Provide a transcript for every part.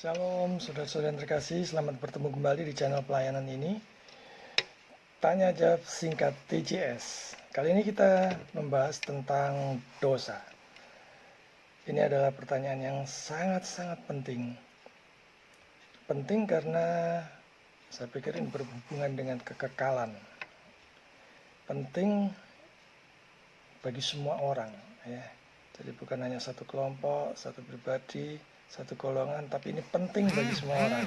Shalom, saudara-saudara yang terkasih, selamat bertemu kembali di channel pelayanan ini. Tanya jawab singkat TJS. Kali ini kita membahas tentang dosa. Ini adalah pertanyaan yang sangat-sangat penting. Penting karena saya pikir ini berhubungan dengan kekekalan. Penting bagi semua orang, ya. Jadi bukan hanya satu kelompok, satu pribadi, satu golongan, tapi ini penting bagi semua orang.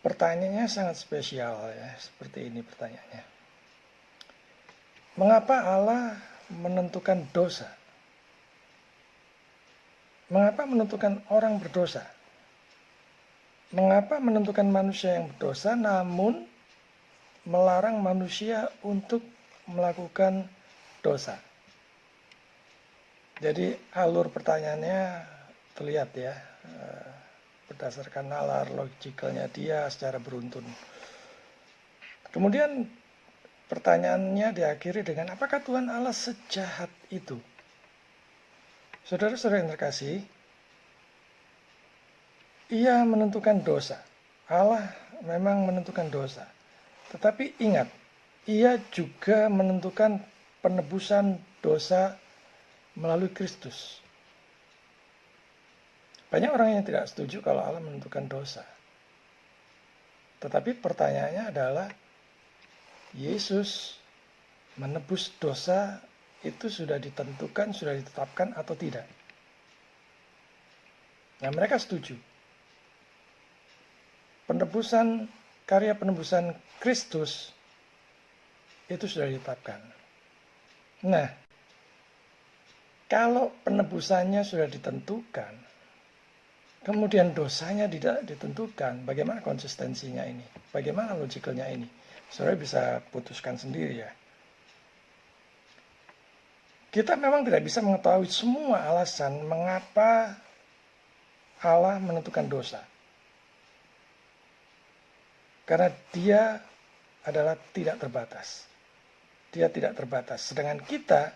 Pertanyaannya sangat spesial, ya, seperti ini pertanyaannya. Mengapa Allah menentukan dosa? Mengapa menentukan orang berdosa? Mengapa menentukan manusia yang berdosa namun melarang manusia untuk melakukan dosa? Jadi alur pertanyaannya terlihat ya, berdasarkan nalar logikalnya dia secara beruntun. Kemudian pertanyaannya diakhiri dengan apakah Tuhan Allah sejahat itu? Saudara-saudara yang terkasih, Ia menentukan dosa. Allah memang menentukan dosa. Tetapi ingat, Ia juga menentukan penebusan dosa melalui Kristus. Banyak orang yang tidak setuju kalau Allah menentukan dosa. Tetapi pertanyaannya adalah, Yesus menebus dosa itu sudah ditentukan, sudah ditetapkan atau tidak? Nah, mereka setuju. Karya penebusan Kristus itu sudah ditetapkan. Nah, kalau penebusannya sudah ditentukan, kemudian dosanya tidak ditentukan, bagaimana konsistensinya ini? Bagaimana logikalnya ini? Saudara bisa putuskan sendiri ya. Kita memang tidak bisa mengetahui semua alasan mengapa Allah menentukan dosa. Karena Dia adalah tidak terbatas. Dia tidak terbatas. Sedangkan kita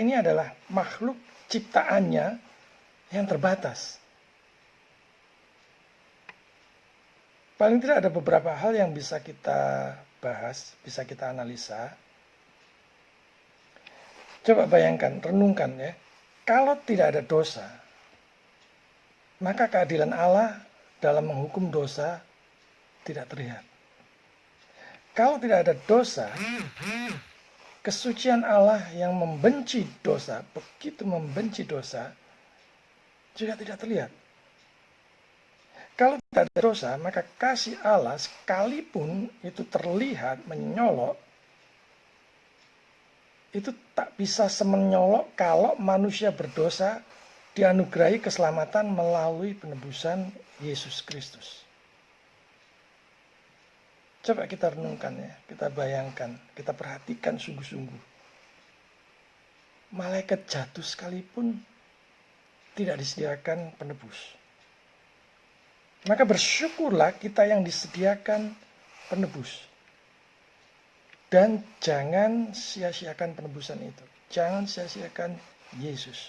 ini adalah makhluk ciptaannya yang terbatas. Paling tidak ada beberapa hal yang bisa kita bahas, bisa kita analisa. Coba bayangkan, renungkan ya. Kalau tidak ada dosa, maka keadilan Allah dalam menghukum dosa tidak terlihat. Kalau tidak ada dosa, kesucian Allah yang membenci dosa, begitu membenci dosa, juga tidak terlihat. Kalau tidak ada dosa, maka kasih Allah sekalipun itu terlihat menyolok, itu tak bisa semenyolok kalau manusia berdosa dianugerahi keselamatan melalui penebusan Yesus Kristus. Coba kita renungkan ya, kita bayangkan, kita perhatikan sungguh-sungguh. Malaikat jatuh sekalipun tidak disediakan penebus. Maka bersyukurlah kita yang disediakan penebus. Dan jangan sia-siakan penebusan itu. Jangan sia-siakan Yesus.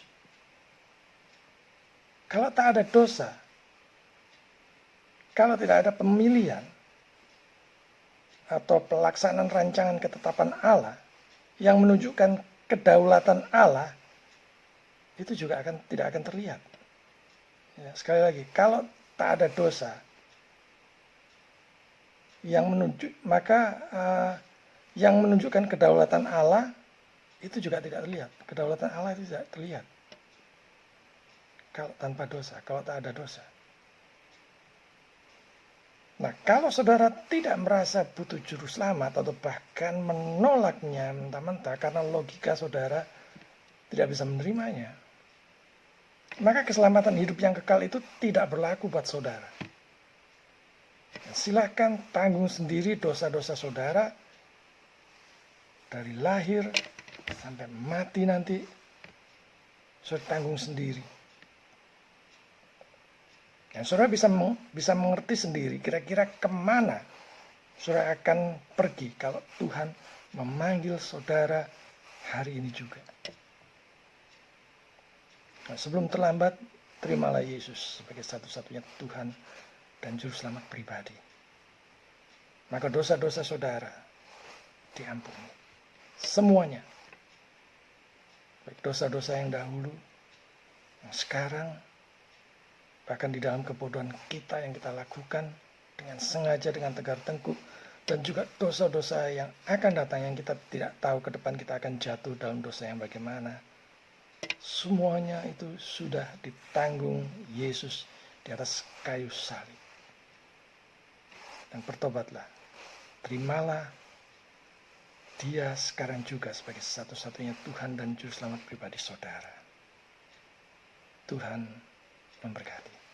Kalau tak ada dosa, kalau tidak ada pemilihan, atau pelaksanaan rancangan ketetapan Allah yang menunjukkan kedaulatan Allah, itu juga tidak akan terlihat. Ya, sekali lagi, kalau tak ada dosa yang menunjukkan kedaulatan Allah itu juga tidak terlihat. Kedaulatan Allah itu tidak terlihat kalau tanpa dosa, kalau tak ada dosa. Nah, kalau saudara tidak merasa butuh juru selamat atau bahkan menolaknya mentah-mentah karena logika saudara tidak bisa menerimanya, maka keselamatan hidup yang kekal itu tidak berlaku buat saudara. Silakan tanggung sendiri dosa-dosa saudara dari lahir sampai mati nanti, saudara tanggung sendiri. Dan saudara bisa mengerti sendiri kira-kira kemana saudara akan pergi kalau Tuhan memanggil saudara hari ini juga. Nah, sebelum terlambat, terimalah Yesus sebagai satu-satunya Tuhan dan Juru Selamat pribadi. Maka dosa-dosa saudara diampuni. Semuanya. Baik dosa-dosa yang dahulu, yang sekarang, bahkan di dalam kebodohan kita yang kita lakukan dengan sengaja, dengan tegar tengkuk, dan juga dosa-dosa yang akan datang yang kita tidak tahu ke depan kita akan jatuh dalam dosa yang bagaimana. Semuanya itu sudah ditanggung Yesus di atas kayu salib. Dan bertobatlah, terimalah Dia sekarang juga sebagai satu-satunya Tuhan dan Juru Selamat pribadi saudara. Tuhan memberkati.